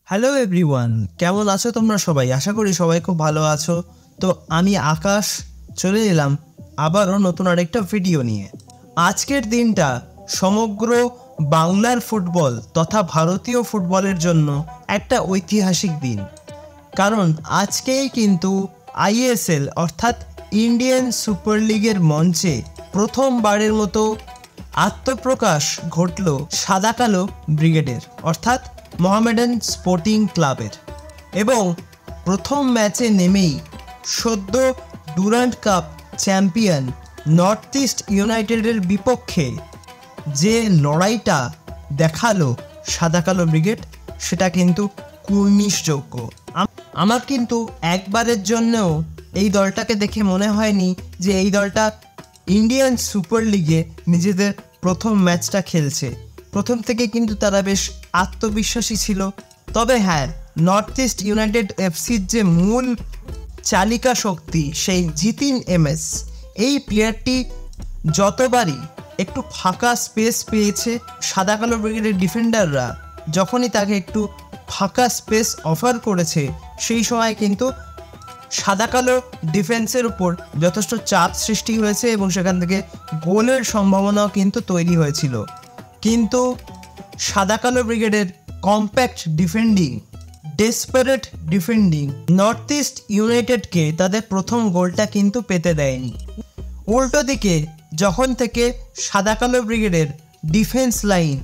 Hello everyone, কেমন আছো তোমরা সবাই? আশা করি সবাই খুব ভালো আছো। তো আমি আকাশ চলে এলাম আবারও নতুন আরেকটা ভিডিও নিয়ে। আজকের দিনটা সমগ্র বাংলার ফুটবল তথা ভারতীয় ফুটবলের জন্য একটা ঐতিহাসিক দিন, কারণ আজকেই কিন্তু আইএসএল অর্থাৎ ইন্ডিয়ান সুপার লিগের মঞ্চে প্রথমবারের মতো আত্মপ্রকাশ ঘটল সাদা কালো ব্রিগেডের অর্থাৎ মোহামেডান স্পোর্টিং ক্লাবের। এবং প্রথম ম্যাচে নেমেই সদ্য Durand cup champion north east ইউনাইটেডের বিপক্ষে যে লড়াইটা দেখালো সাদা কালো ব্রিগেড, সেটা কিন্তু কুর্নিশযোগ্য। আমার কিন্তু একবারের জন্যও এই দলটাকে দেখে মনে হয়নি যে এই দলটা ইন্ডিয়ান সুপার লিগে নিজেদের প্রথম ম্যাচটা খেলছে। প্রথম থেকে কিন্তু তারা বেশ আত্মবিশ্বাসী ছিল। তবে হ্যাঁ, নর্থ ইস্ট ইউনাইটেড এফসির যে মূল চালিকা শক্তি সেই জিতিন এমএস, এই প্লেয়ারটি যতবারই একটু ফাঁকা স্পেস পেয়েছে, সাদা কালো ব্রিগেডের ডিফেন্ডাররা যখনই তাকে একটু ফাঁকা স্পেস অফার করেছে, সেই সময় কিন্তু সাদা কালো ডিফেন্সের উপর যথেষ্ট চাপ সৃষ্টি হয়েছে এবং সেখান থেকে গোলের সম্ভাবনাও কিন্তু তৈরি হয়েছিল। কিন্তু সাদা কালো ব্রিগেডের compact defending, desperate defending north east ইউনাইটেডকে তাদের প্রথম গোলটা কিন্তু পেতে দেয়নি। উল্টো দিকে যখন থেকে সাদা কালো ব্রিগেডের ডিফেন্স লাইন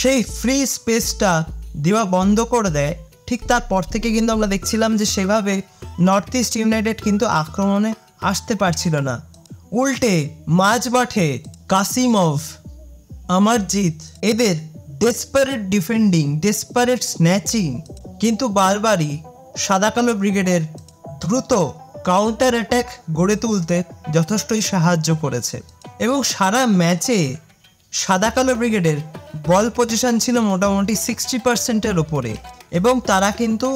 সেই ফ্রি স্পেসটা দেওয়া বন্ধ করে দেয়, ঠিক তারপর থেকে কিন্তু আমরা দেখছিলাম যে সেভাবে নর্থ ইস্ট ইউনাইটেড কিন্তু আক্রমণে আসতে পারছিল না। উল্টে মাঝমাঠে কাসিমভ, অমরজিৎ, এদের ডেসপারেট ডিফেন্ডিং, ডেসপারেট স্ন্যাচিং কিন্তু বারবারই সাদা কালো ব্রিগেডের দ্রুত কাউন্টার অ্যাটাক গড়ে তুলতে যথেষ্টই সাহায্য করেছে। এবং সারা ম্যাচে সাদা কালো ব্রিগেডের বল পজিশন ছিল মোটামুটি 60%-এর ওপরে এবং তারা কিন্তু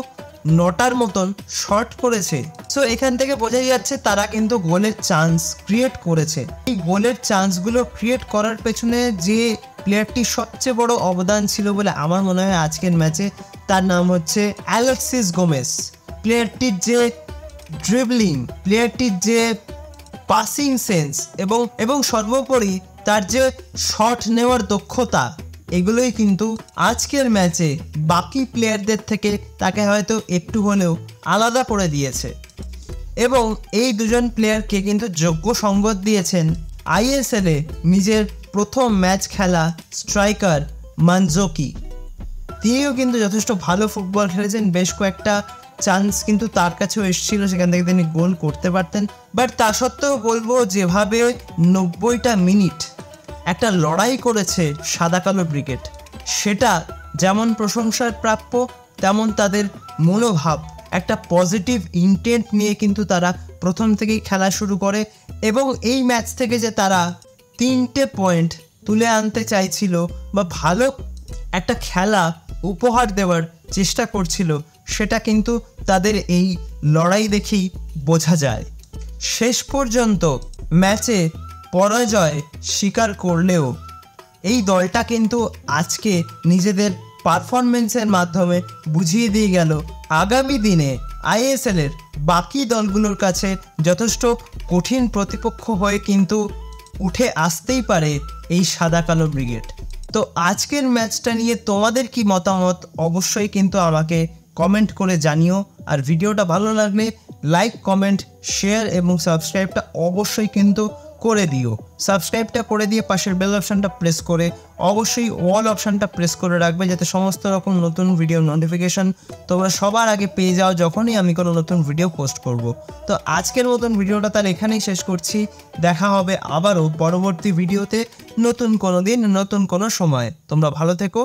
9টার মতন শট করেছে। সো এখান থেকে বোঝাই যাচ্ছে তারা কিন্তু গোলের চান্স ক্রিয়েট করেছে। এই গোলের চান্সগুলো ক্রিয়েট করার পেছনে যে প্লেয়ারটির সবচেয়ে বড় অবদান ছিল বলে আমার মনে হয় আজকের ম্যাচে, তার নাম হচ্ছে অ্যালেক্সিস গোমেজ। প্লেয়ারটির যে ড্রিবলিং, প্লেয়ারটির যে পাসিং সেন্স এবং সর্বোপরি তার যে শট নেওয়ার দক্ষতা, এগুলোই কিন্তু আজকের ম্যাচে বাকি প্লেয়ারদের থেকে তাকে হয়তো একটু হলেও আলাদা করে দিয়েছে। এবং এই দুজন প্লেয়ারকে কিন্তু যোগ্য সঙ্গত দিয়েছেন আইএসএলে নিজের প্রথম ম্যাচ খেলা স্ট্রাইকার মানজোকি। তিনিও কিন্তু যথেষ্ট ভালো ফুটবল খেলেছেন, বেশ কয়েকটা চান্স কিন্তু তার কাছেও এসেছিল, সেখান থেকে তিনি গোল করতে পারতেন। বাট তা সত্ত্বেও বলবো, যেভাবে 90টা মিনিট একটা লড়াই করেছে সাদা কালো ব্রিগেড, সেটা যেমন প্রশংসার প্রাপ্য, তেমন তাদের মনোভাব, একটা পজিটিভ ইন্টেন্ট নিয়ে কিন্তু তারা প্রথম থেকেই খেলা শুরু করে। এবং এই ম্যাচ থেকে যে তারা 3টে পয়েন্ট তুলে আনতে চাইছিল বা ভালো একটা খেলা উপহার দেওয়ার চেষ্টা করছিল, সেটা কিন্তু তাদের এই লড়াই দেখেই বোঝা যায়। শেষ পর্যন্ত ম্যাচে পরাজয় স্বীকার করলেও এই দলটা কিন্তু আজকে নিজেদের পারফরমেন্সের মাধ্যমে বুঝিয়ে দিয়ে গেল আগামী দিনে আইএসএলের বাকি দলগুলোর কাছে যথেষ্ট কঠিন প্রতিপক্ষ হয়ে কিন্তু উঠে আসতেই পারে এই সাদা কালো ব্রিগেড। তো আজকের ম্যাচটা নিয়ে তোমাদের কি মতামত অবশ্যই কিন্তু আমাকে কমেন্ট করে জানিও। আর ভিডিওটা ভালো লাগলে লাইক, কমেন্ট, শেয়ার এবং সাবস্ক্রাইবটা অবশ্যই কিন্তু করে দিও। সাবস্ক্রাইবটা করে দিয়ে পাশের বেল অপশানটা প্রেস করে অবশ্যই অল অপশানটা প্রেস করে রাখবে, যাতে সমস্ত রকম নতুন ভিডিও নোটিফিকেশান তোমরা সবার আগে পেয়ে যাও যখনই আমি কোনো নতুন ভিডিও পোস্ট করব। তো আজকের মতন ভিডিওটা তার এখানেই শেষ করছি। দেখা হবে আবারও পরবর্তী ভিডিওতে, নতুন কোনো দিন, নতুন কোনো সময়। তোমরা ভালো থেকো।